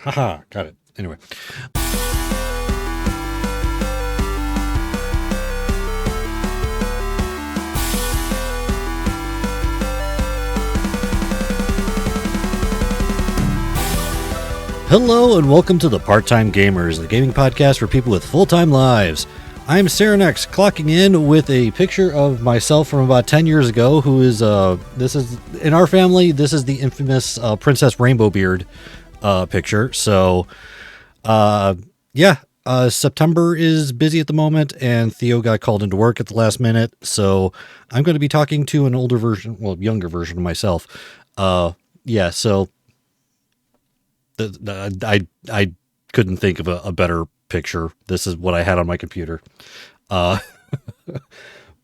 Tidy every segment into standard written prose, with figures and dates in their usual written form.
Haha, got it. Anyway. Hello and welcome to the Part-Time Gamers, the gaming podcast for people with full-time lives. I'm Serenex, clocking in with a picture of myself from about 10 years ago, who is, this is, in our family, this is the infamous Princess Rainbow Beard picture. So, September is busy at the moment, and Theo got called into work at the last minute, so I'm going to be talking to an older version, well, younger version of myself. I couldn't think of a better picture. This is what I had on my computer. But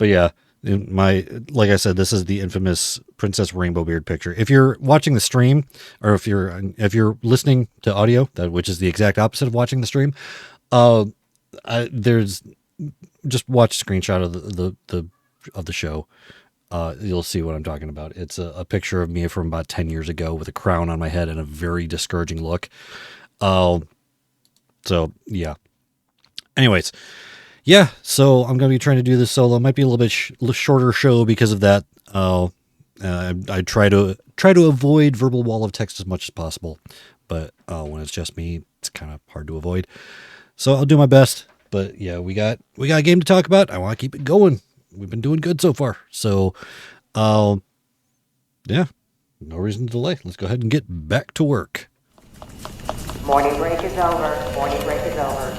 yeah, like I said, this is the infamous Princess Rainbow Beard picture. If you're watching the stream, or if you're listening to audio, which is the exact opposite of watching the stream, there's just watch a screenshot of the show. You'll see what I'm talking about. It's a picture of me from about 10 years ago with a crown on my head and a very discouraging look. So yeah. Anyways, yeah. So I'm going to be trying to do this solo. It might be a little bit shorter show because of that. I try to avoid verbal wall of text as much as possible, but when it's just me, it's kind of hard to avoid. So I'll do my best. But yeah, we got a game to talk about. I want to keep it going. We've been doing good so far. So, yeah, no reason to delay. Let's go ahead and get back to work. Morning break is over. Morning break is over.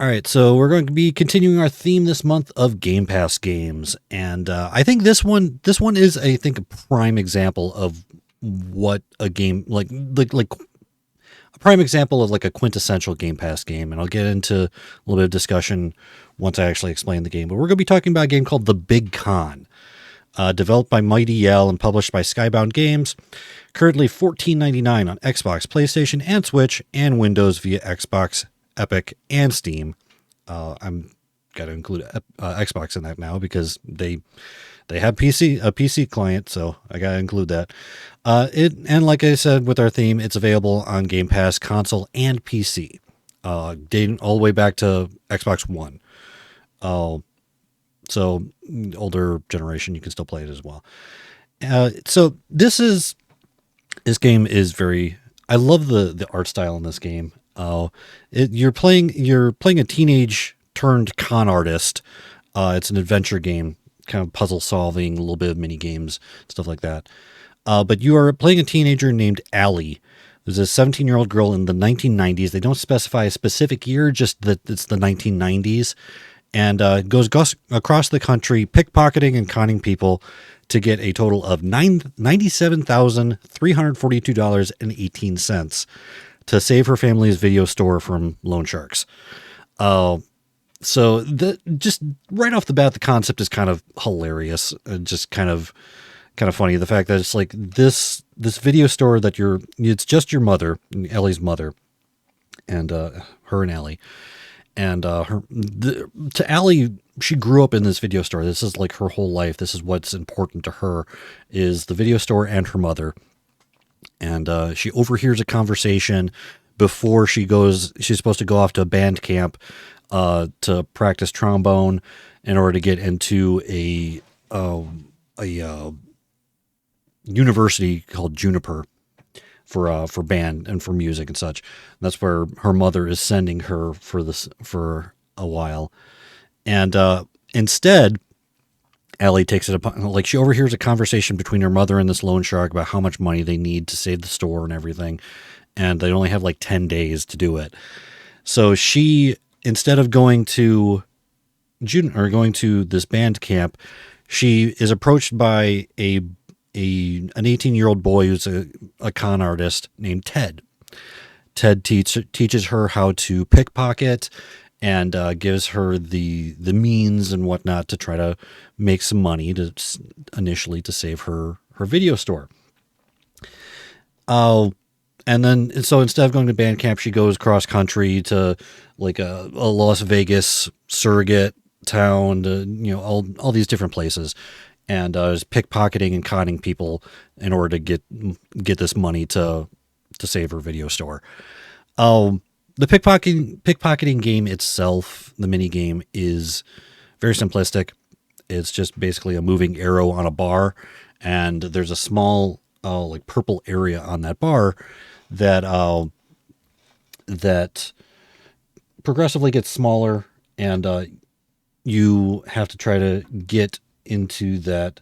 All right, so we're going to be continuing our theme this month of Game Pass games, and I think this one is, I think, a prime example of what a game like a prime example of like a quintessential Game Pass game, and I'll get into a little bit of discussion once I actually explain the game. But we're going to be talking about a game called The Big Con, developed by Mighty Yell and published by Skybound Games. Currently $14.99 on Xbox, PlayStation, and Switch, and Windows via Xbox, Epic, and Steam. I'm got to include Xbox in that now because they have a PC client, so I got to include that. And like I said with our theme, it's available on Game Pass console and PC, dating all the way back to Xbox One. So older generation, you can still play it as well. So this game is very. I love the art style in this game. You're playing a teenage turned con artist. It's an adventure game, kind of puzzle solving, a little bit of mini games, stuff like that. But you are playing a teenager named Allie. There's a 17-year-old girl in the 1990s. They don't specify a specific year, just that it's the 1990s, and goes across the country pickpocketing and conning people to get a total of $97,342.18 to save her family's video store from loan sharks. So just right off the bat, the concept is kind of hilarious. Just kind of funny. The fact that it's like this video store that it's just your mother, Ellie's mother, and her and Allie, and to Allie, she grew up in this video store. This is like her whole life. This is what's important to her, is the video store and her mother. And she overhears a conversation before she's supposed to go off to a band camp to practice trombone in order to get into a university called Juniper for band and for music and such. And that's where her mother is sending her for a while. And instead, Allie takes it upon, like, she overhears a conversation between her mother and this loan shark about how much money they need to save the store and everything. And they only have like 10 days to do it. So she, instead of going to this band camp, she is approached by an 18-year-old boy who's a con artist named Ted. Ted teaches her how to pickpocket and gives her the means and whatnot to try to make some money initially to save her video store. And then, so instead of going to band camp, she goes cross country to like a Las Vegas surrogate town, to, all these different places. and is pickpocketing and conning people in order to get this money to save her video store. The pickpocketing game itself, the mini game, is very simplistic. It's just basically a moving arrow on a bar, and there's a small like purple area on that bar that that progressively gets smaller, and you have to try to get into that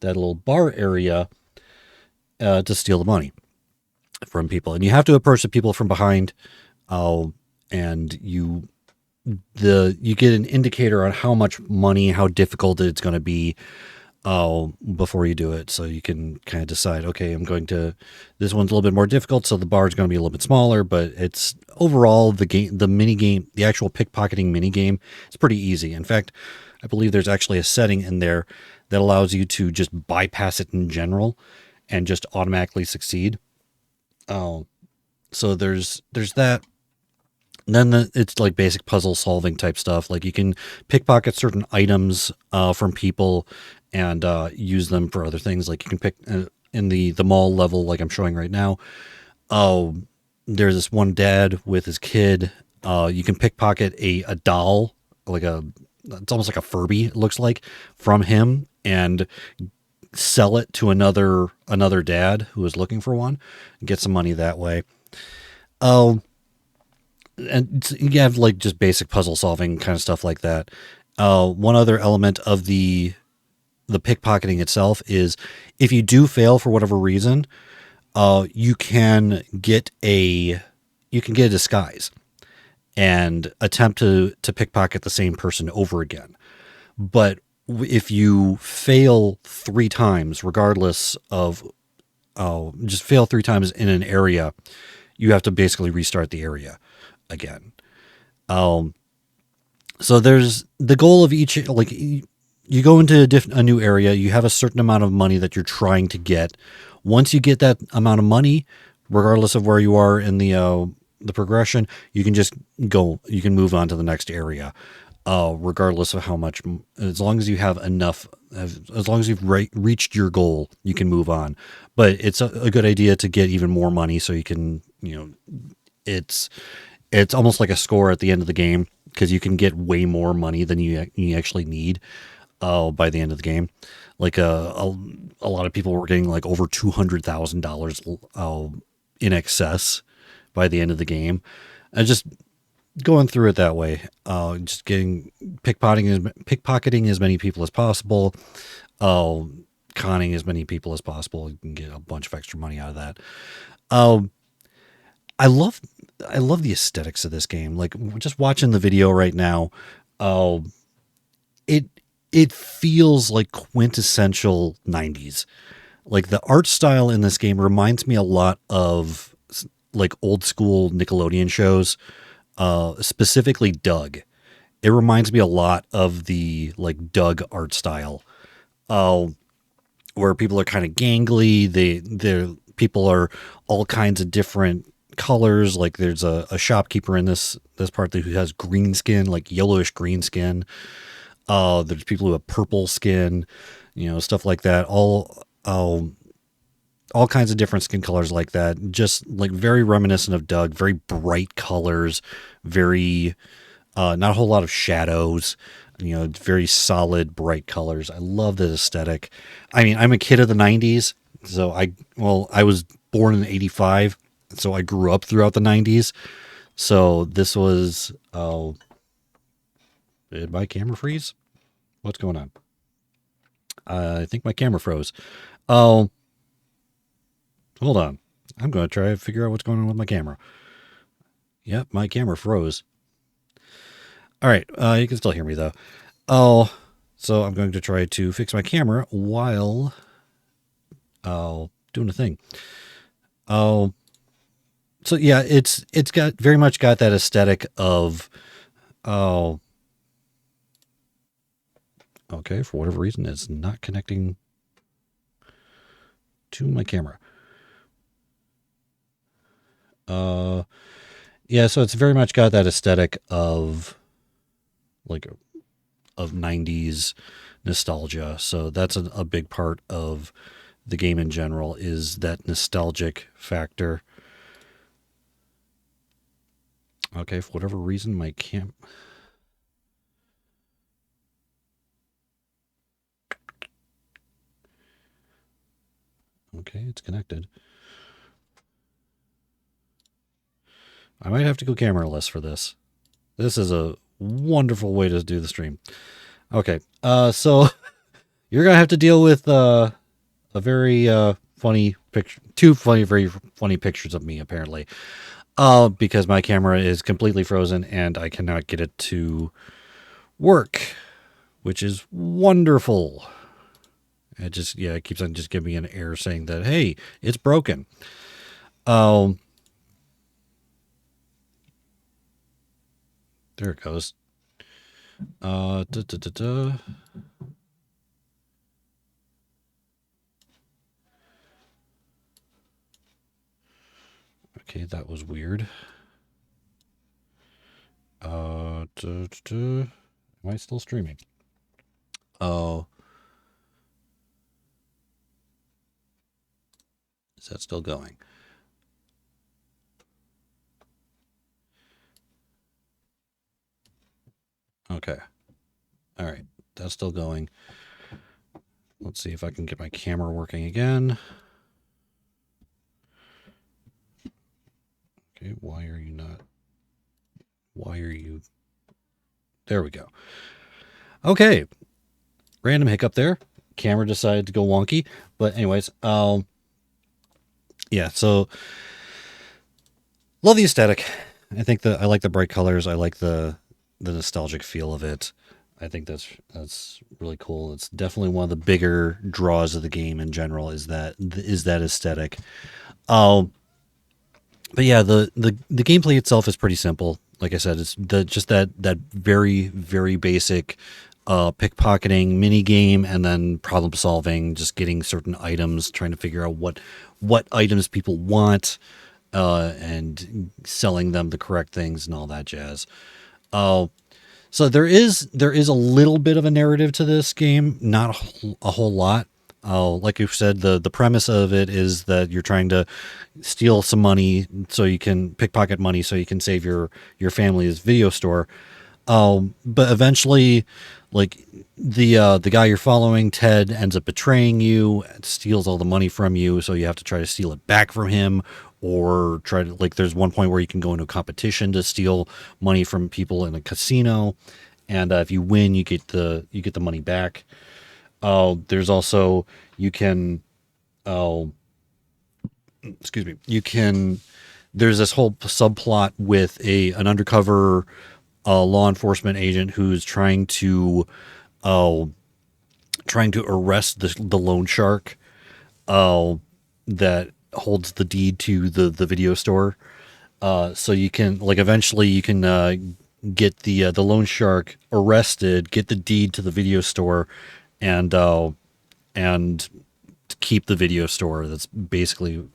little bar area to steal the money from people, and you have to approach the people from behind, and you get an indicator on how much money, how difficult it's going to be before you do it. So you can kind of decide, okay, this one's a little bit more difficult, so the bar is going to be a little bit smaller, but it's overall the mini game, the actual pickpocketing mini game, it's pretty easy. In fact, I believe there's actually a setting in there that allows you to just bypass it in general and just automatically succeed. So there's that. And then it's like basic puzzle solving type stuff. Like you can pickpocket certain items from people and use them for other things. Like you can pick in the mall level, like I'm showing right now. There's this one dad with his kid. You can pickpocket a doll, it's almost like a Furby, it looks like, from him, and sell it to another dad who is looking for one, and get some money that way. And you have like just basic puzzle solving kind of stuff like that. One other element of the pickpocketing itself is if you do fail for whatever reason, you can get a disguise and attempt to pickpocket the same person over again. But if you fail 3 times, regardless of just fail 3 times in an area, you have to basically restart the area again. So there's the goal of each, like you go into a new area, you have a certain amount of money that you're trying to get. Once you get that amount of money, regardless of where you are in the progression, you can move on to the next area, regardless of how much, as long as you have enough, as long as you've reached your goal, you can move on. But it's a good idea to get even more money so you can, it's almost like a score at the end of the game, because you can get way more money than you actually need by the end of the game. Like a lot of people were getting like over $200,000 in excess by the end of the game. And just going through it that way, just pickpocketing as many people as possible, conning as many people as possible. You can get a bunch of extra money out of that. I love the aesthetics of this game. Like just watching the video right now, it feels like quintessential 90s. Like the art style in this game reminds me a lot of like old school Nickelodeon shows, specifically Doug. It reminds me a lot of the like Doug art style, where people are kind of gangly. Their people are all kinds of different colors. Like there's a shopkeeper in this part who has green skin, like yellowish green skin. There's people who have purple skin, stuff like that. All kinds of different skin colors like that. Just like very reminiscent of Doug. Very bright colors. Very not a whole lot of shadows. Very solid, bright colors. I love the aesthetic. I mean, I'm a kid of the 90s, so I was born in 85. So I grew up throughout the 90s. So this was, did my camera freeze? What's going on? I think my camera froze. Oh, hold on. I'm going to try to figure out what's going on with my camera. Yep, my camera froze. All right. You can still hear me though. Oh, so I'm going to try to fix my camera while doing a thing. Oh, so yeah, it's got very much got that aesthetic of, okay, for whatever reason, it's not connecting to my camera. Yeah, so it's very much got that aesthetic of like of 90s nostalgia. So that's a big part of the game in general, is that nostalgic factor. Okay, for whatever reason, my Okay, it's connected. I might have to go cameraless for this. This is a wonderful way to do the stream. Okay, so you're gonna have to deal with a very funny picture, two very funny pictures of me apparently, because my camera is completely frozen and I cannot get it to work, which is wonderful. It keeps on just giving me an error saying that, hey, it's broken. There it goes. Okay, that was weird. Am I still streaming? Oh. Is that still going? Okay. All right. That's still going. Let's see if I can get my camera working again. Okay, why are you not? Why are you? There we go. Okay. Random hiccup there. Camera decided to go wonky. But anyways, yeah, so love the aesthetic. I think I like the bright colors. I like the nostalgic feel of it. I think that's really cool. It's definitely one of the bigger draws of the game in general, is that aesthetic. But yeah, the gameplay itself is pretty simple. Like I said, it's just that very, very basic pickpocketing mini game, and then problem solving, just getting certain items, trying to figure out what items people want, and selling them the correct things and all that jazz. So there is a little bit of a narrative to this game, not a whole lot. Like you said, the premise of it is that you're trying to steal some money so you can pickpocket money so you can save your family's video store. But eventually, like the guy you're following, Ted, ends up betraying you, steals all the money from you, so you have to try to steal it back from him, or try to, like, there's one point where you can go into a competition to steal money from people in a casino, and if you win, you get the money back. There's also, you can, excuse me, there's this whole subplot with an undercover law enforcement agent who's trying to arrest the loan shark that holds the deed to the video store. So you can, like, eventually you can get the loan shark arrested, get the deed to the video store, and keep the video store. That's basically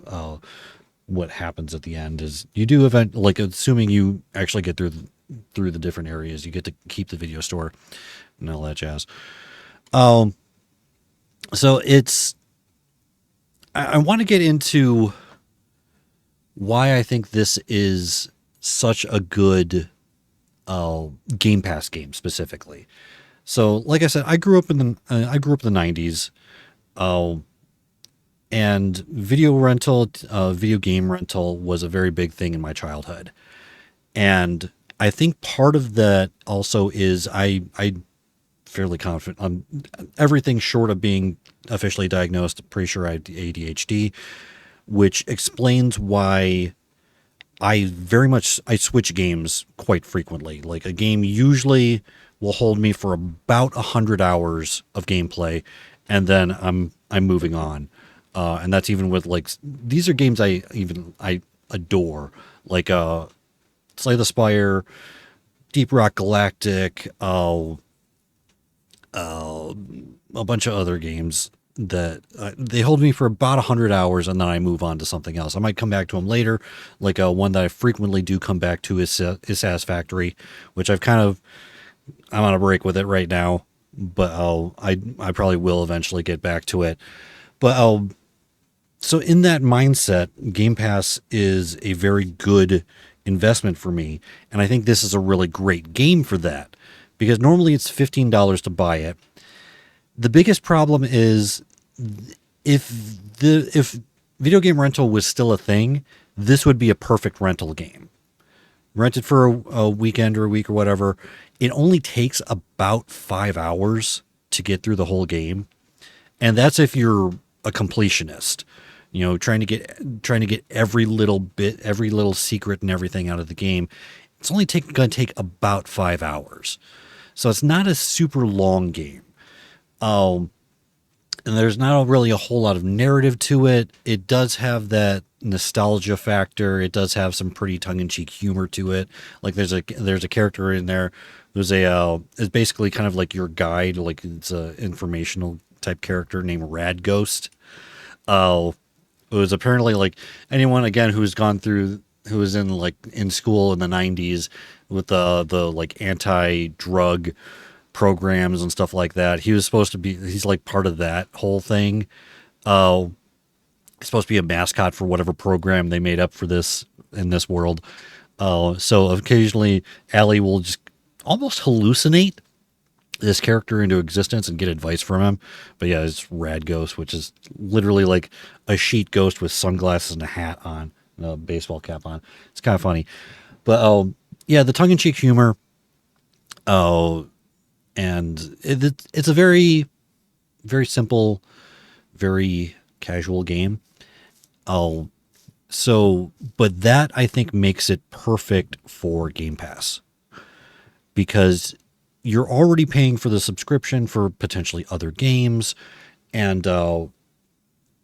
what happens at the end. Is you do like, assuming you actually get through the different areas, you get to keep the video store and all that jazz. So I want to get into why I think this is such a good Game Pass game specifically. So, like I said, I grew up in the 90s, and video game rental was a very big thing in my childhood. And I think part of that also is I fairly confident on everything short of being officially diagnosed. Pretty sure I have ADHD, which explains why I switch games quite frequently. Like, a game usually will hold me for about 100 hours of gameplay, and then I'm moving on. And that's even with, like, these are games I adore, like Slay the Spire, Deep Rock Galactic, a bunch of other games that they hold me for about 100 hours, and then I move on to something else. I might come back to them later. Like, one that I frequently do come back to is Satisfactory, which I'm on a break with it right now. but I probably will eventually get back to it. But so in that mindset, Game Pass is a very good investment for me, and I think this is a really great game for that because normally it's $15 to buy it. The biggest problem is if video game rental was still a thing, this would be a perfect rental game. Rent it for a weekend or a week or whatever. It only takes about 5 hours to get through the whole game, and that's if you're a completionist. You know, trying to get every little bit, every little secret and everything out of the game. It's only going to take about 5 hours, so it's not a super long game. And there's not really a whole lot of narrative to it. It does have that nostalgia factor. It does have some pretty tongue-in-cheek humor to it. Like there's a character in there. There's it's basically kind of like your guide. Like it's a informational type character named Rad Ghost. It was apparently like anyone again who was in like in school in the 90s with the like anti-drug programs and stuff like that. He was supposed to be, he's like part of that whole thing. He's supposed to be a mascot for whatever program they made up for this in this world. So occasionally Allie will just almost hallucinate this character into existence and get advice from him. But yeah, it's Rad Ghost, which is literally like a sheet ghost with sunglasses and a hat on, and a baseball cap on. It's kind of funny. But yeah, the tongue-in-cheek humor, and it's a very, very simple, very casual game. But that I think makes it perfect for Game Pass because you're already paying for the subscription for potentially other games, and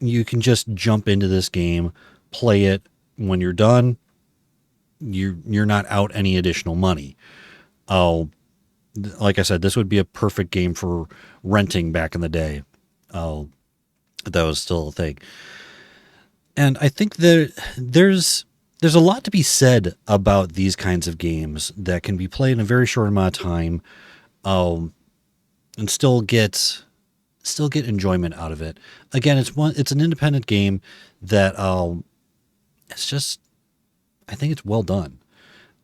you can just jump into this game, play it. When you're done, you're not out any additional money. Like I said, this would be a perfect game for renting back in the day. That was still a thing. And I think there's a lot to be said about these kinds of games that can be played in a very short amount of time, and still get enjoyment out of it. Again, it's an independent game that it's just, I think it's well done.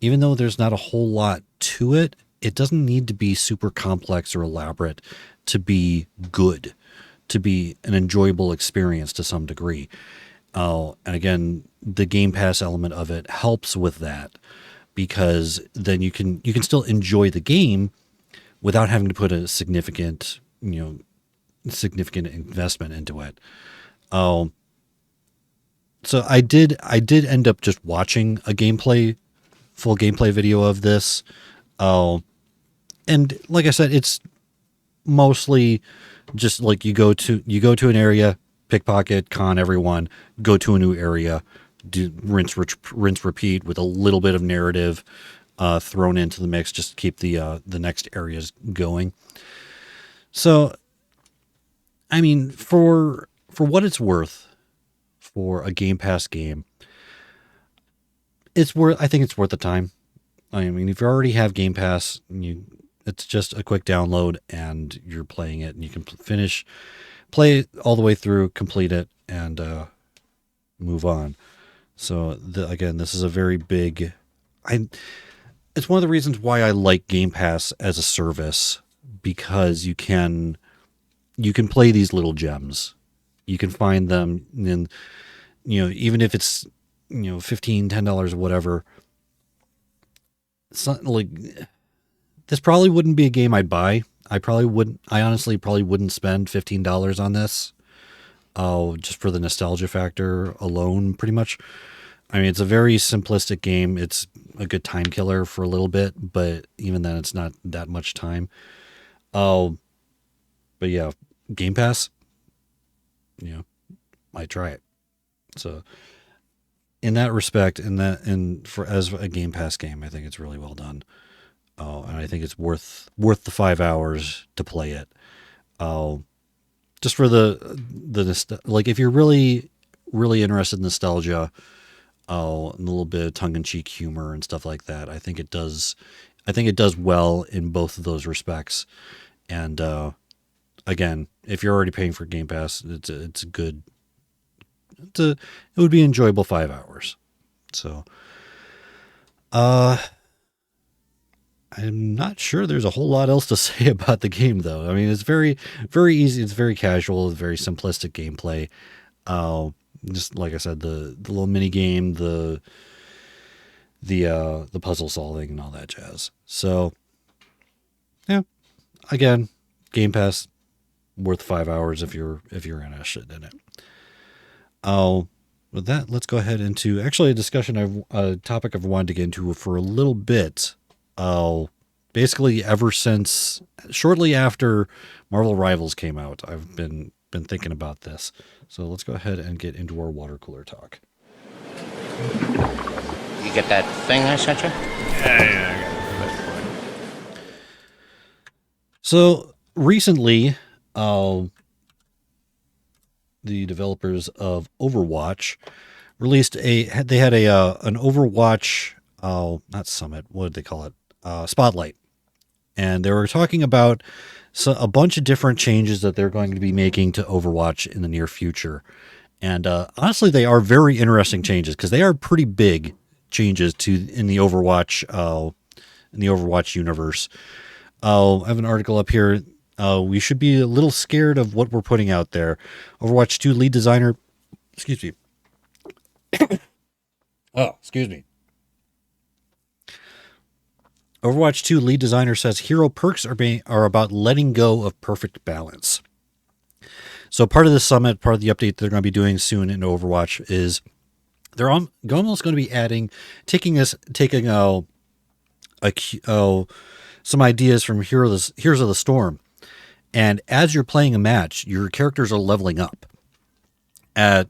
Even though there's not a whole lot to it, it doesn't need to be super complex or elaborate to be good, to be an enjoyable experience to some degree. And again, the Game Pass element of it helps with that because then you can still enjoy the game without having to put a significant investment into it. So I did end up just watching a full gameplay video of this. And like I said, it's mostly just like you go to an area, pickpocket, con everyone, go to a new area, do rinse, repeat with a little bit of narrative thrown into the mix, just to keep the next areas going. So, I mean, for what it's worth, for a Game Pass game, I think it's worth the time. I mean, if you already have Game Pass, it's just a quick download and you're playing it, and you can play it all the way through, complete it, and move on. So again, this is a very big. It's one of the reasons why I like Game Pass as a service, because you can play these little gems. You can find them in, even if it's $15, $10 or whatever. Something like this probably wouldn't be a game I'd buy. I honestly probably wouldn't spend $15 on this. Just for the nostalgia factor alone, pretty much. I mean, it's a very simplistic game. It's a good time killer for a little bit, but even then it's not that much time. But yeah, Game Pass, I try it. So in that respect, as a Game Pass game, I think it's really well done. And I think it's worth the 5 hours to play it. Just for like if you're really, really interested in nostalgia, and a little bit of tongue-in-cheek humor and stuff like that, I think it does well in both of those respects. And again, if you're already paying for Game Pass, it's a good. It would be enjoyable 5 hours. So, I'm not sure there's a whole lot else to say about the game, though. I mean, it's very, very easy. It's very casual. It's very simplistic gameplay. Just like I said, the little mini game, the puzzle solving and all that jazz. So, yeah, again, Game Pass worth 5 hours if you're interested in it. With that, let's go ahead into actually a topic I've wanted to get into for a little bit. Basically ever since shortly after Marvel Rivals came out, I've been thinking about this. So let's go ahead and get into our water cooler talk. You get that thing I sent you? Yeah. So recently, the developers of Overwatch released they had an Overwatch not summit, what did they call it, spotlight, and they were talking about a bunch of different changes that they're going to be making to Overwatch in the near future. And honestly, they are very interesting changes because they are pretty big changes in the Overwatch universe. I have an article up here. We should be a little scared of what we're putting out there. Overwatch 2 lead designer, excuse me. Oh, excuse me. Overwatch 2 lead designer says hero perks are about letting go of perfect balance. So part of the summit, part of the update they're going to be doing soon in Overwatch is they're almost going to be taking some ideas from Heroes of the Storm. And as you're playing a match, your characters are leveling up. At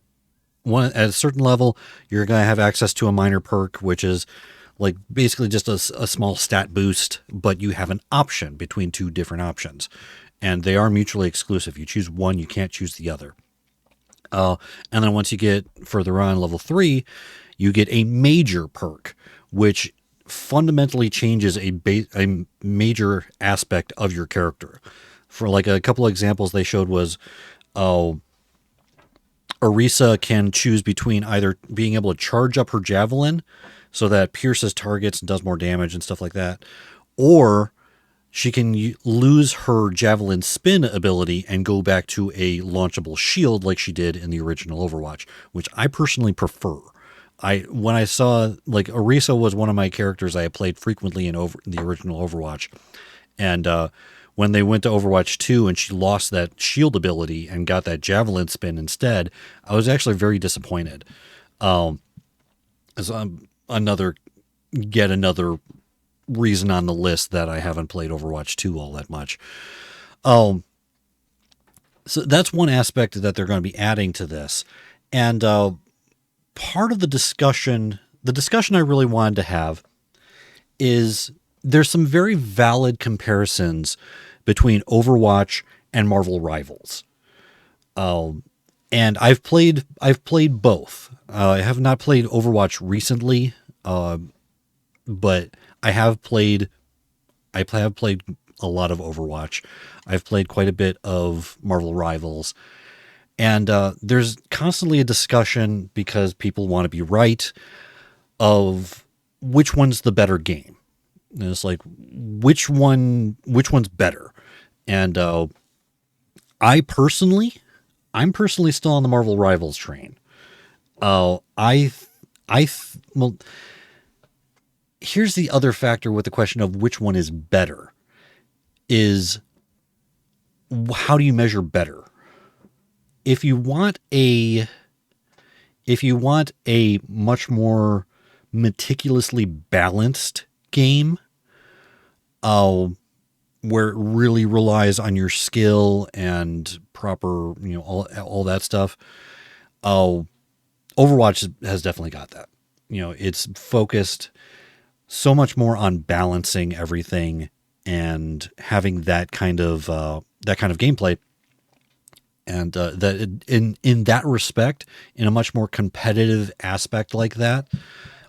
a certain level, you're going to have access to a minor perk, which is like basically just a small stat boost, but you have an option between two different options. And they are mutually exclusive. You choose one, you can't choose the other. And then once you get further on, level 3, you get a major perk, which fundamentally changes a major aspect of your character. For like a couple of examples they showed was Orisa can choose between either being able to charge up her javelin so that pierces targets and does more damage and stuff like that, or she can lose her javelin spin ability and go back to a launchable shield like she did in the original Overwatch, which I personally prefer. When I saw, like, Orisa was one of my characters I played frequently in the original Overwatch, and when they went to Overwatch 2 and she lost that shield ability and got that javelin spin instead, I was actually very disappointed. As another reason on the list that I haven't played Overwatch 2 all that much. So that's one aspect that they're going to be adding to this. And part of the discussion I really wanted to have is there's some very valid comparisons between Overwatch and Marvel Rivals. And I've played both. I have not played Overwatch recently, but I have played a lot of Overwatch. I've played quite a bit of Marvel Rivals. And there's constantly a discussion, because people want to be right, of which one's the better game. And it's like, which one's better? And I'm personally still on the Marvel Rivals train. Well, here's the other factor with the question of which one is better is, how do you measure better? If you want a much more meticulously balanced game, where it really relies on your skill and proper, all that stuff, Overwatch has definitely got that. It's focused so much more on balancing everything and having that kind of gameplay. And that in that respect, in a much more competitive aspect like that,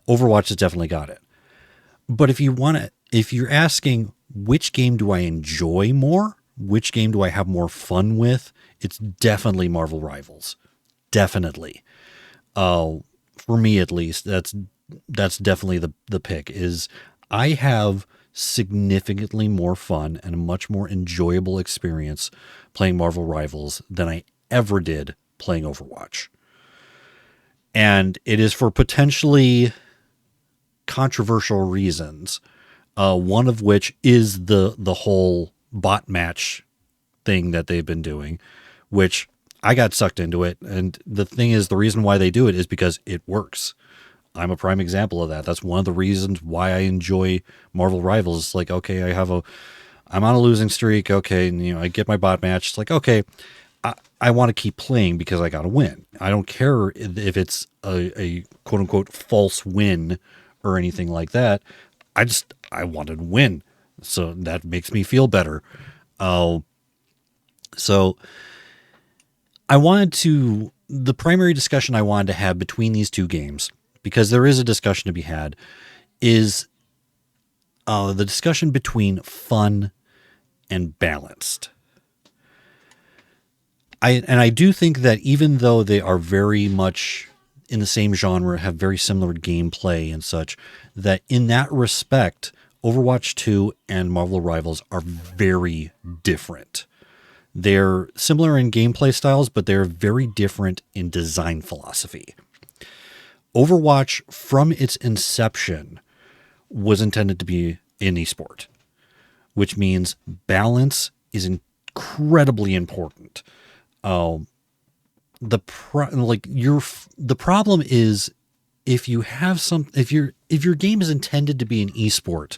Overwatch has definitely got it. But if you're asking which game do I enjoy more, which game do I have more fun with, it's definitely Marvel Rivals. Definitely. For me at least, that's definitely the pick. Is I have significantly more fun and a much more enjoyable experience playing Marvel Rivals than I ever did playing Overwatch. And it is for potentially controversial reasons. One of which is the whole bot match thing that they've been doing, which I got sucked into it. And the thing is, the reason why they do it is because it works. I'm a prime example of that. That's one of the reasons why I enjoy Marvel Rivals. It's like, okay, I'm on a losing streak. Okay. And, I get my bot match. It's like, okay, I want to keep playing because I got to win. I don't care if it's a quote unquote false win or anything like that. I wanted to win. So that makes me feel better. So the primary discussion I wanted to have between these two games, because there is a discussion to be had, is the discussion between fun and balanced. I do think that even though they are very much in the same genre, have very similar gameplay and such, that in that respect, Overwatch 2 and Marvel Rivals are very different. They're similar in gameplay styles, but they're very different in design philosophy. Overwatch, from its inception, was intended to be an esport, which means balance is incredibly important. The problem is if your game is intended to be an esport,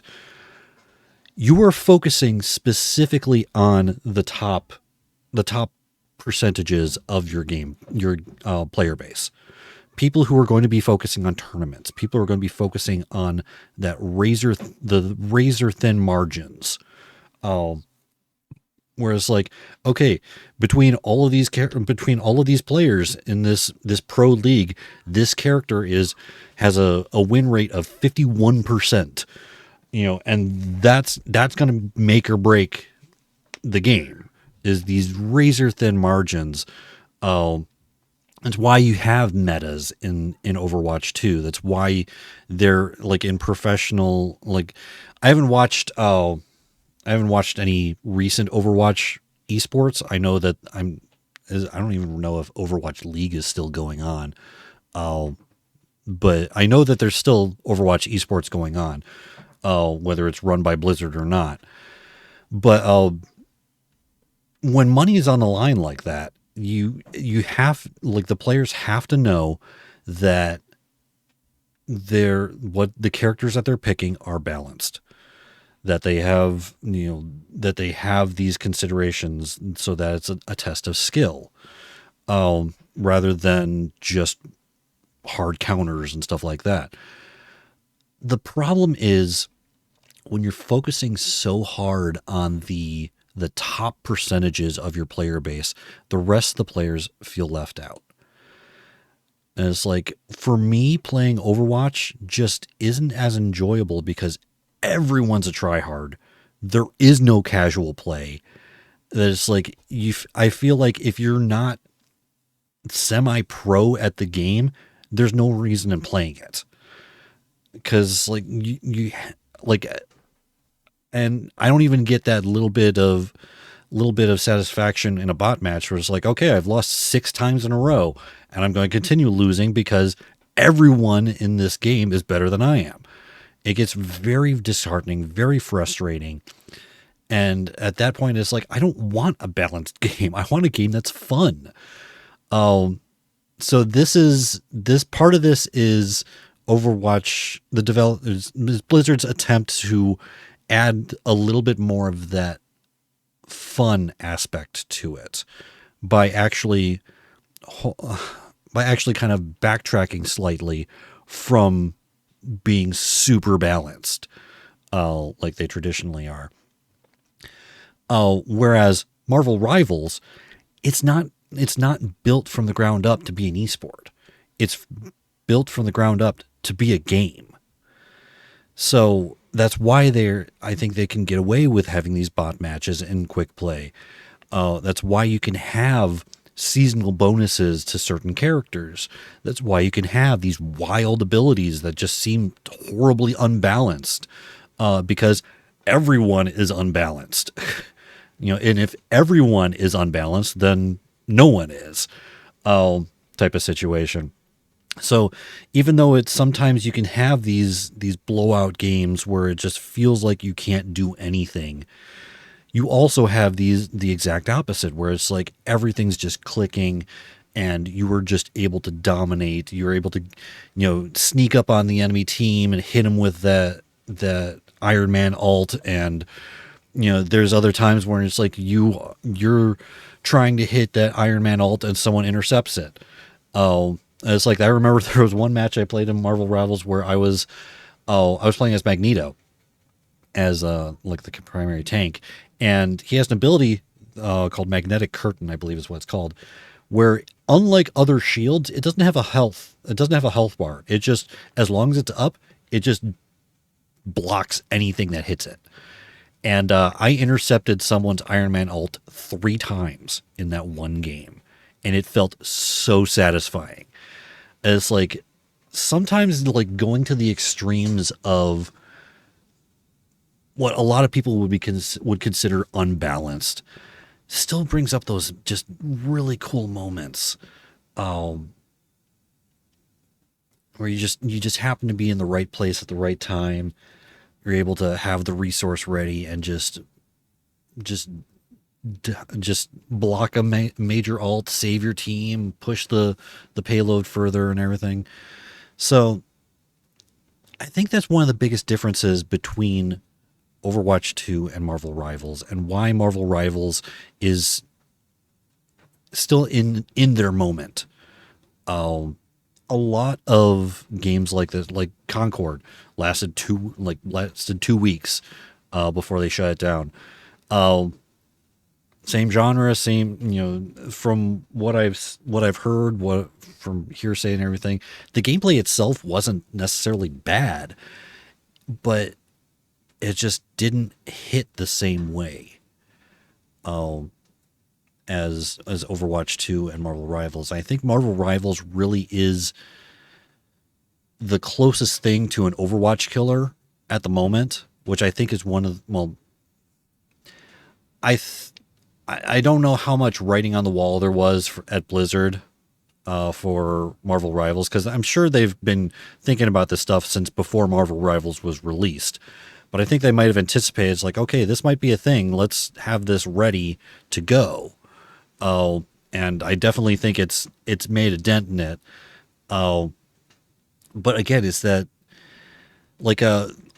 you are focusing specifically on the top percentages of your game, your player base. People who are going to be focusing on tournaments, people who are going to be focusing on the razor thin margins. Whereas, like, okay, between all of these players in this pro league, this character has a win rate of 51%. And that's going to make or break the game. Is these razor thin margins. That's why you have metas in Overwatch 2. That's why they're like in professional. Like, I haven't watched any recent Overwatch esports. I know that I don't even know if Overwatch League is still going on. But I know that there's still Overwatch esports going on, whether it's run by Blizzard or not. But when money is on the line like that, you have, like, the players have to know that what the characters that they're picking are balanced. That they have, these considerations so that it's a test of skill, rather than just hard counters and stuff like that. The problem is when you're focusing so hard on the top percentages of your player base, the rest of the players feel left out. And it's like, for me, playing Overwatch just isn't as enjoyable because everyone's a tryhard. There is no casual play. It's like, I feel like if you're not semi-pro at the game, there's no reason in playing it. Because, like, you and I don't even get that little bit of satisfaction in a bot match where it's like, okay, I've lost 6 times in a row and I'm going to continue losing because everyone in this game is better than I am. It gets very disheartening, very frustrating. And at that point, it's like, I don't want a balanced game. I want a game that's fun. So this part of this is Overwatch, the developers, Blizzard's attempt to add a little bit more of that fun aspect to it by actually kind of backtracking slightly from being super balanced, like they traditionally are. Whereas Marvel Rivals, it's not built from the ground up to be an esport. It's built from the ground up to be a game. So that's why I think they can get away with having these bot matches in quick play. That's why you can have seasonal bonuses to certain characters. That's why you can have these wild abilities that just seem horribly unbalanced, because everyone is unbalanced. And if everyone is unbalanced, then no one is, type of situation. So even though it's sometimes you can have these blowout games where it just feels like you can't do anything, you also have the exact opposite where it's like everything's just clicking and you were just able to dominate. You're able to, sneak up on the enemy team and hit them with that Iron Man ult. And, there's other times where it's like you're trying to hit that Iron Man ult and someone intercepts it. It's like, I remember there was one match I played in Marvel Rivals where I was playing as Magneto as like the primary tank, and he has an ability called Magnetic Curtain, I believe is what it's called, where unlike other shields, it doesn't have a health bar. It just, as long as it's up, it just blocks anything that hits it. And I intercepted someone's Iron Man ult 3 times in that one game, and it felt so satisfying. It's like sometimes like going to the extremes of what a lot of people would consider unbalanced still brings up those just really cool moments, where you just happen to be in the right place at the right time. You're able to have the resource ready and just block a major ult, save your team, push the payload further and everything. So I think that's one of the biggest differences between Overwatch 2 and Marvel Rivals, and why Marvel Rivals is still in their moment. A lot of games like this, like Concord, lasted 2 weeks before they shut it down. Same genre, same, from what I've heard, from hearsay and everything, the gameplay itself wasn't necessarily bad, but it just didn't hit the same way as Overwatch 2 and Marvel Rivals. I think Marvel Rivals really is the closest thing to an Overwatch killer at the moment, which I think is one of, well, I don't know how much writing on the wall there was at Blizzard for Marvel Rivals, because I'm sure they've been thinking about this stuff since before Marvel Rivals was released. But I think they might have anticipated, it's like, okay, this might be a thing. Let's have this ready to go. And I definitely think it's made a dent in it. But again, it's that, like,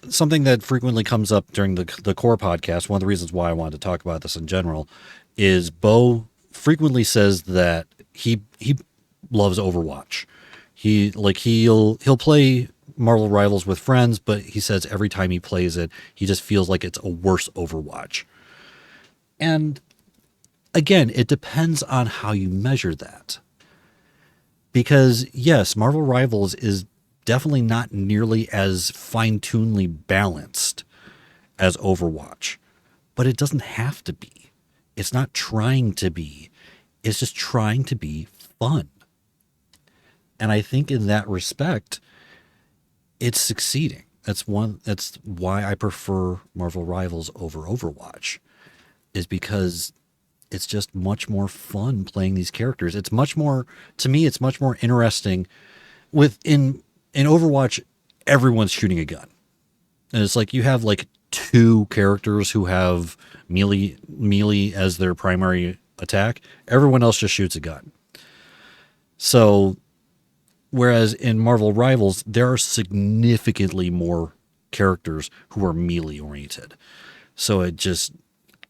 something that frequently comes up during the core podcast. One of the reasons why I wanted to talk about this in general is Bo frequently says that he loves Overwatch. He'll play Marvel Rivals with friends, but he says every time he plays it, he just feels like it's a worse Overwatch. And again, it depends on how you measure that. Because yes, Marvel Rivals is definitely not nearly as fine-tunedly balanced as Overwatch, but it doesn't have to be. It's not trying to be. It's just trying to be fun. And I think in that respect, it's succeeding. That's why I prefer Marvel Rivals over Overwatch, is because it's just much more fun playing these characters. It's much more, to me, it's much more interesting. In Overwatch, everyone's shooting a gun. And it's like you have like 2 characters who have melee as their primary attack. Everyone else just shoots a gun. So, whereas in Marvel Rivals, there are significantly more characters who are melee oriented. So it just,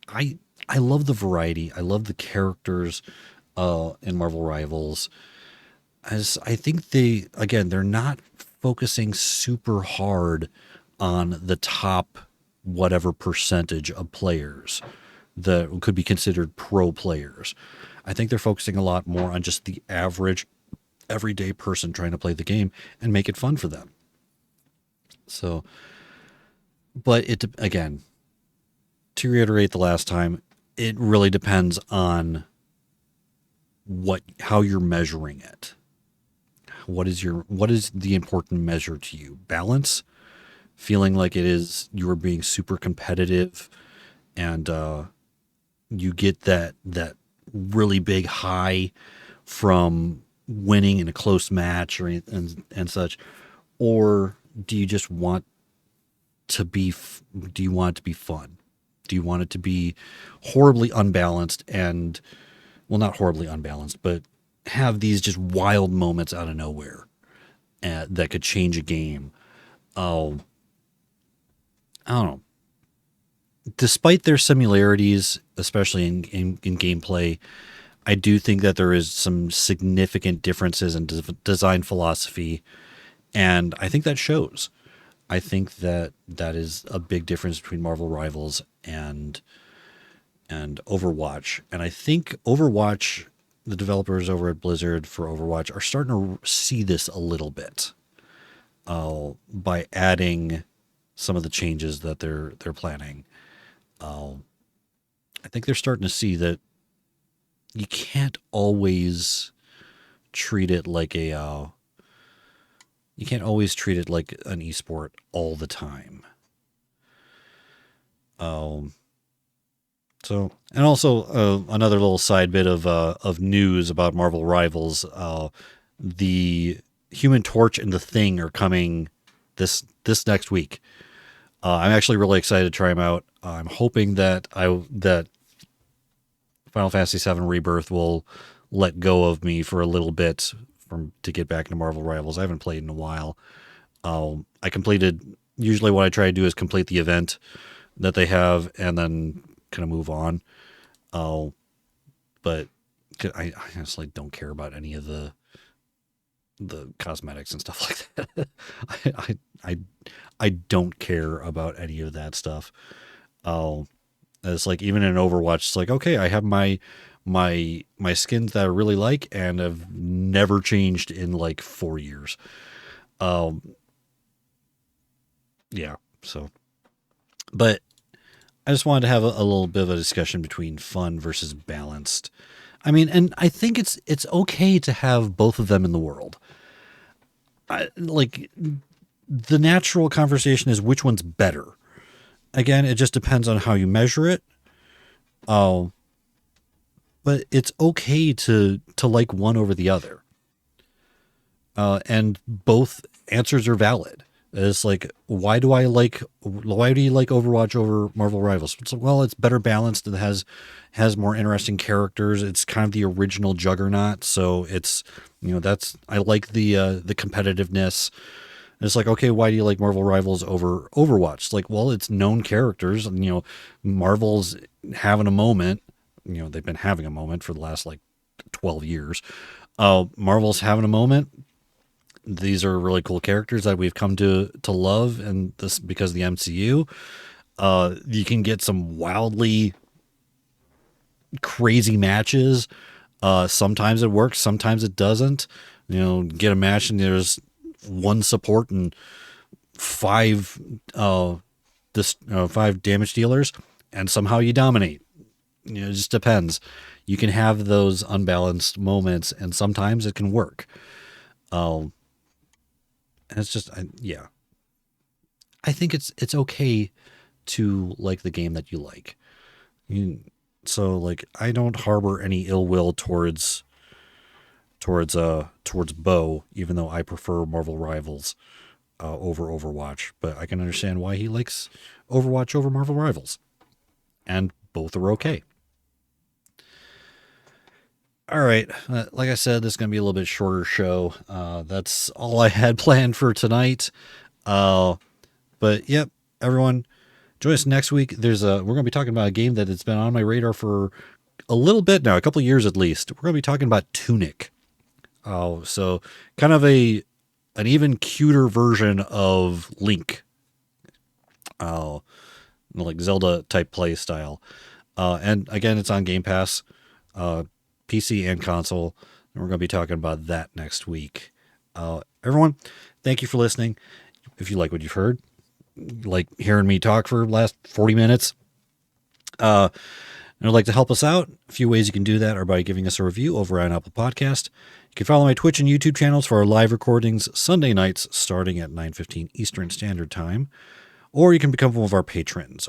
I love the variety. I love the characters in Marvel Rivals. As I think they're not focusing super hard on the top whatever percentage of players that could be considered pro players. I think they're focusing a lot more on just the average everyday person trying to play the game and make it fun for them. So But again, to reiterate the last time, it really depends on how you're measuring it. What is the important measure to you? Balance, feeling like you are being super competitive, and you get that really big high from winning in a close match and such, or do you just want to be do you want it to be fun? Do you want it to be horribly unbalanced and, well, not horribly unbalanced, but have these just wild moments out of nowhere that could change a game? Oh, I don't know. Despite their similarities, especially in gameplay, I do think that there is some significant differences in design philosophy, and I think that shows. I think that is a big difference between Marvel Rivals and Overwatch. And I think Overwatch, the developers over at Blizzard for Overwatch, are starting to see this a little bit by adding some of the changes that they're planning. I think they're starting to see that you can't always treat it like an esport all the time. So, and also another little side bit of news about Marvel Rivals. The Human Torch and the Thing are coming this next week. I'm actually really excited to try them out. I'm hoping that Final Fantasy VII Rebirth will let go of me for a little bit to get back into Marvel Rivals. I haven't played in a while. Usually what I try to do is complete the event that they have and then kind of move on. But I honestly don't care about any of the cosmetics and stuff like that. I don't care about any of that stuff. It's like, even in Overwatch, it's like, okay, I have my skins that I really like and have never changed in like 4 years. Yeah. So, but I just wanted to have a little bit of a discussion between fun versus balanced. I mean, and I think it's okay to have both of them in the world. Like, the natural conversation is which one's better. Again, it just depends on how you measure it. But it's okay to like one over the other. And both answers are valid. It's like, why do you like Overwatch over Marvel Rivals? It's like, well, it's better balanced. It has more interesting characters. It's kind of the original Juggernaut. So it's, I like the competitiveness. And it's like, okay, why do you like Marvel Rivals over Overwatch? It's like, well, it's known characters, and Marvel's having a moment. They've been having a moment for the last like 12 years. Marvel's having a moment. These are really cool characters that we've come to love, and this because of the MCU. You can get some wildly crazy matches. Sometimes it works, sometimes it doesn't. Get a match and there's one support and five damage dealers, and somehow you dominate. It just depends. You can have those unbalanced moments, and sometimes it can work. It's just, yeah. I think it's okay to like the game that you like. So like, I don't harbor any ill will towards Bo, even though I prefer Marvel Rivals over Overwatch. But I can understand why he likes Overwatch over Marvel Rivals, and both are okay. All right, like I said, this is going to be a little bit shorter show. That's all I had planned for tonight. But yep, everyone, join us next week. We're going to be talking about a game that has been on my radar for a little bit now, a couple of years at least. We're going to be talking about Tunic. So kind of an even cuter version of Link. Like Zelda type play style. And again, it's on Game Pass, PC and console. And we're going to be talking about that next week. Everyone, thank you for listening. If you like what you've heard, like hearing me talk for the last 40 minutes, and would like to help us out, a few ways you can do that are by giving us a review over on Apple Podcast. You can follow my Twitch and YouTube channels for our live recordings Sunday nights starting at 9:15 Eastern Standard Time, or you can become one of our patrons.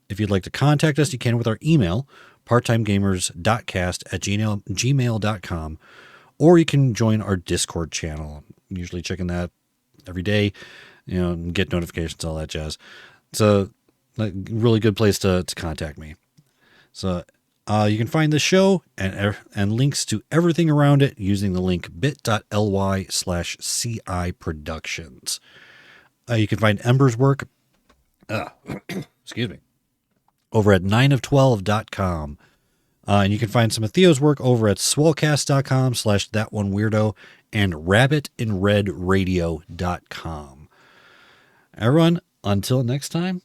If you'd like to contact us, you can with our email, parttimegamers.cast@gmail.com, or you can join our Discord channel. I'm usually checking that every day, and get notifications, all that jazz. It's a really good place to contact me. So you can find the show and links to everything around it using the link bit.ly/CI Productions. You can find Ember's work, excuse me, over at 9of12.com. And you can find some of Theo's work over at swellcast.com/thatoneweirdo and rabbitinredradio.com. Everyone, until next time,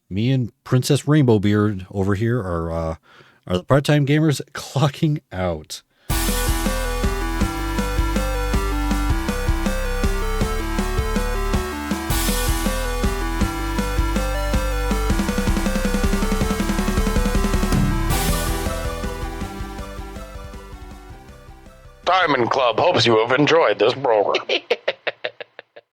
me and Princess Rainbow Beard over here are the part-time gamers clocking out. Diamond Club hopes you have enjoyed this program.